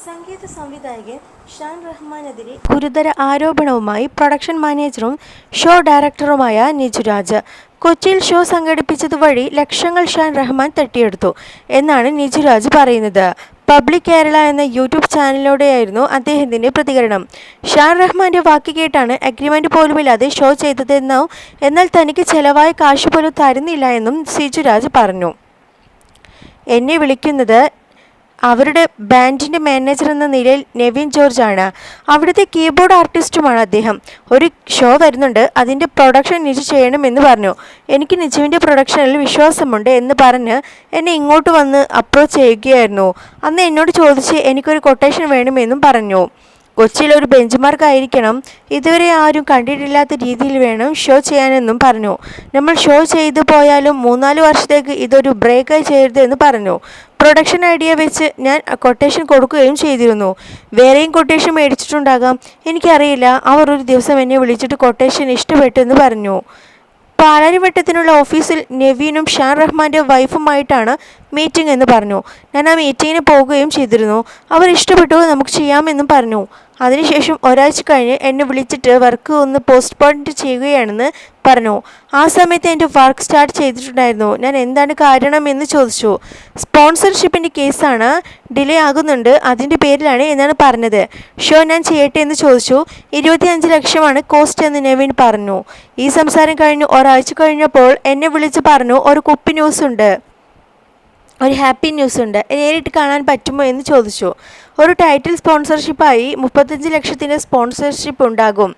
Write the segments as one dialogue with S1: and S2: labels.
S1: സംഗീത സംവിധായകൻ ഷാൻ റഹ്മാനെതിരെ ഗുരുതര ആരോപണവുമായി പ്രൊഡക്ഷൻ മാനേജറും ഷോ ഡയറക്ടറുമായ നിജു രാജ്. കൊച്ചിയിൽ ഷോ സംഘടിപ്പിച്ചതുവഴി ലക്ഷങ്ങൾ ഷാൻ റഹ്മാൻ തട്ടിയെടുത്തു എന്നാണ് നിജു രാജ് പറയുന്നത്. പബ്ലിക് കേരള എന്ന യൂട്യൂബ് ചാനലിലൂടെയായിരുന്നു അദ്ദേഹത്തിന്റെ പ്രതികരണം. ഷാൻ റഹ്മാന്റെ വാക്ക് കേട്ടാണ് അഗ്രിമെന്റ് പോലുമില്ലാതെ ഷോ ചെയ്തതെന്നും എന്നാൽ തനിക്ക് ചെലവായ കാശ് പോലും തരുന്നില്ല എന്നും നിജു രാജ് പറഞ്ഞു. എന്നെ വിളിക്കുന്നത് അവരുടെ ബാൻഡിൻ്റെ മാനേജർ എന്ന നിലയിൽ നെവിൻ ജോർജ് ആണ്. അവിടുത്തെ കീബോർഡ് ആർട്ടിസ്റ്റുമാണ് അദ്ദേഹം. ഒരു ഷോ വരുന്നുണ്ട്, അതിൻ്റെ പ്രൊഡക്ഷൻ നിജു ചെയ്യണമെന്ന് പറഞ്ഞു. എനിക്ക് നിജുവിൻ്റെ പ്രൊഡക്ഷനിൽ വിശ്വാസമുണ്ട് എന്ന് പറഞ്ഞ് എന്നെ ഇങ്ങോട്ട് വന്ന് അപ്രോച്ച് ചെയ്യുകയായിരുന്നു. അന്ന് എന്നോട് ചോദിച്ച് എനിക്കൊരു കൊട്ടേഷൻ വേണമെന്നും പറഞ്ഞു. കൊച്ചിയിൽ ഒരു ബെഞ്ച് മാർക്ക് ആയിരിക്കണം, ഇതുവരെ ആരും കണ്ടിട്ടില്ലാത്ത രീതിയിൽ വേണം ഷോ ചെയ്യാനെന്നും പറഞ്ഞു. നമ്മൾ ഷോ ചെയ്തു പോയാലും 3-4 വർഷത്തേക്ക് ഇതൊരു ബ്രേക്കായി ചെയ്യരുത് എന്ന് പറഞ്ഞു. പ്രൊഡക്ഷൻ ഐഡിയ വെച്ച് ഞാൻ കൊട്ടേഷൻ കൊടുക്കുകയും ചെയ്തിരുന്നു. വേറെയും കൊട്ടേഷൻ മേടിച്ചിട്ടുണ്ടാകാം, എനിക്കറിയില്ല. അവർ ഒരു ദിവസം എന്നെ വിളിച്ചിട്ട് കൊട്ടേഷൻ ഇഷ്ടപ്പെട്ടു എന്ന് പറഞ്ഞു. പാലാരിവട്ടത്തിനുള്ള ഓഫീസിൽ നെവീനും ഷാൻ റഹ്മാൻ്റെ വൈഫുമായിട്ടാണ് മീറ്റിംഗ് എന്ന് പറഞ്ഞു. ഞാൻ ആ മീറ്റിങ്ങിന് പോവുകയും ചെയ്തിരുന്നു. അവർ ഇഷ്ടപ്പെട്ടു, നമുക്ക് ചെയ്യാമെന്നും പറഞ്ഞു. അതിനുശേഷം ഒരാഴ്ച കഴിഞ്ഞ് എന്നെ വിളിച്ചിട്ട് വർക്ക് ഒന്ന് പോസ്റ്റ്പോൺ ചെയ്യുകയാണെന്ന് പറഞ്ഞു. ആ സമയത്ത് എൻ്റെ വർക്ക് സ്റ്റാർട്ട് ചെയ്തിട്ടുണ്ടായിരുന്നു. ഞാൻ എന്താണ് കാരണം എന്ന് ചോദിച്ചു. സ്പോൺസർഷിപ്പിൻ്റെ കേസാണ്, ഡിലേ ആകുന്നുണ്ട്, അതിൻ്റെ പേരിലാണ് എന്നാണ് പറഞ്ഞത്. ഷോ ഞാൻ ചെയ്യട്ടെ എന്ന് ചോദിച്ചു. 25 ലക്ഷമാണ് കോസ്റ്റ് എന്ന് നെവിൻ പറഞ്ഞു. ഈ സംസാരം കഴിഞ്ഞ് ഒരാഴ്ച കഴിഞ്ഞപ്പോൾ എന്നെ വിളിച്ച് പറഞ്ഞു, ഒരു കുപ്പി ന്യൂസ് ഉണ്ട്, ഒരു ഹാപ്പി ന്യൂസ് ഉണ്ട്, നേരിട്ട് കാണാൻ പറ്റുമോ എന്ന് ചോദിച്ചു. ഒരു ടൈറ്റിൽ സ്പോൺസർഷിപ്പായി 35 ലക്ഷത്തിൻ്റെ സ്പോൺസർഷിപ്പ് ഉണ്ടാകും.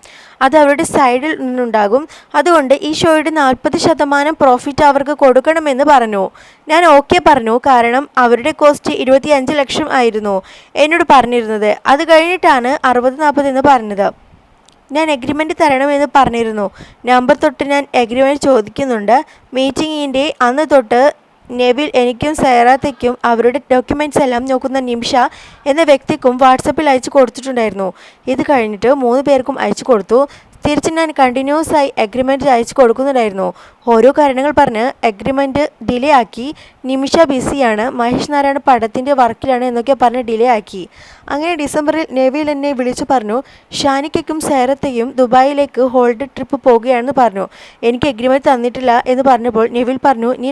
S1: അത് അവരുടെ സൈഡിൽ നിന്നുണ്ടാകും. അതുകൊണ്ട് ഈ ഷോയുടെ 40% പ്രോഫിറ്റ് അവർക്ക് കൊടുക്കണമെന്ന് പറഞ്ഞു. ഞാൻ ഓക്കെ പറഞ്ഞു, കാരണം അവരുടെ കോസ്റ്റ് 25 ലക്ഷം ആയിരുന്നു എന്നോട് പറഞ്ഞിരുന്നത്. അത് കഴിഞ്ഞിട്ടാണ് 60-40 എന്ന് പറഞ്ഞത്. ഞാൻ എഗ്രിമെൻറ്റ് തരണമെന്ന് പറഞ്ഞിരുന്നു. നമ്പർ തൊട്ട് ഞാൻ എഗ്രിമെൻറ്റ് ചോദിക്കുന്നുണ്ട്. മീറ്റിങ്ങിൻ്റെ അന്ന് തൊട്ട് നെവിൽ എനിക്കും സൈറാത്തയ്ക്കും അവരുടെ ഡോക്യുമെൻറ്റ്സ് എല്ലാം നോക്കുന്ന നിമിഷ എന്ന വ്യക്തിക്കും വാട്സപ്പിൽ അയച്ചു കൊടുത്തിട്ടുണ്ടായിരുന്നു. ഇത് കഴിഞ്ഞിട്ട് 3 പേർക്കും അയച്ചു കൊടുത്തു. തിരിച്ച് ഞാൻ കണ്ടിന്യൂസ് ആയി എഗ്രിമെൻറ്റ് അയച്ചു കൊടുക്കുന്നുണ്ടായിരുന്നു. ഓരോ കാരണങ്ങൾ പറഞ്ഞ് എഗ്രിമെൻറ്റ് ഡിലേ ആക്കി. നിമിഷ ബിസിയാണ്, മഹേഷ് നാരായണ പടത്തിൻ്റെ വർക്കിലാണ് എന്നൊക്കെ പറഞ്ഞ് ഡിലേ ആക്കി. അങ്ങനെ ഡിസംബറിൽ നെവിൽ എന്നെ വിളിച്ചു പറഞ്ഞു, ഷാനിക്കയ്ക്കും സൈറത്തയും ദുബായിലേക്ക് ഹോളിഡേ ട്രിപ്പ് പോകുകയാണെന്ന് പറഞ്ഞു. എനിക്ക് എഗ്രിമെൻറ്റ് തന്നിട്ടില്ല എന്ന് പറഞ്ഞപ്പോൾ നെവിൽ പറഞ്ഞു, നീ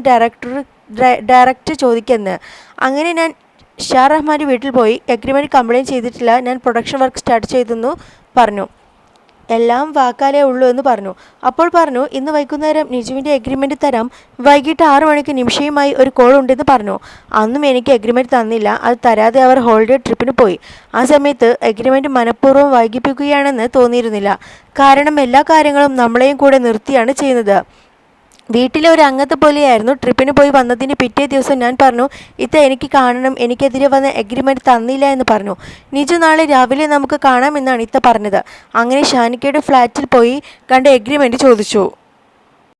S1: ഡയറക്റ്റ് ചോദിക്കെന്ന്. അങ്ങനെ ഞാൻ ഷാ റഹ്മാൻ്റെ വീട്ടിൽ പോയി. എഗ്രിമെൻറ്റ് കംപ്ലയിൻറ്റ് ചെയ്തിട്ടില്ല, ഞാൻ പ്രൊഡക്ഷൻ വർക്ക് സ്റ്റാർട്ട് ചെയ്തെന്നു പറഞ്ഞു. എല്ലാം വാക്കാലേ ഉള്ളൂ എന്ന് പറഞ്ഞു. അപ്പോൾ പറഞ്ഞു, ഇന്ന് വൈകുന്നേരം നിജുവിൻ്റെ എഗ്രിമെൻറ്റ് തരാം, വൈകിട്ട് 6 മണിക്ക് നിമിഷയുമായി ഒരു കോൾ ഉണ്ടെന്ന് പറഞ്ഞു. അന്നും എനിക്ക് എഗ്രിമെൻറ്റ് തന്നില്ല. അത് തരാതെ അവർ ഹോളിഡേ ട്രിപ്പിന് പോയി. ആ സമയത്ത് എഗ്രിമെൻറ്റ് മനഃപൂർവ്വം വൈകിപ്പിക്കുകയാണെന്ന് തോന്നിയിരുന്നില്ല. കാരണം എല്ലാ കാര്യങ്ങളും നമ്മളെയും കൂടെ നിർത്തിയാണ് ചെയ്യുന്നത്. വീട്ടിലെ ഒരു അംഗത്തെ പോലെയായിരുന്നു. ട്രിപ്പിന് പോയി വന്നതിന് പിറ്റേ ദിവസം ഞാൻ പറഞ്ഞു, എനിക്ക് കാണണം, എനിക്കെതിരെ വന്ന എഗ്രിമെൻറ്റ് തന്നില്ല എന്ന് പറഞ്ഞു. നിജു നാളെ രാവിലെ നമുക്ക് കാണാമെന്നാണ് പറഞ്ഞത്. അങ്ങനെ ഷാനിക്കയുടെ ഫ്ലാറ്റിൽ പോയി കണ്ട് എഗ്രിമെൻറ്റ് ചോദിച്ചു.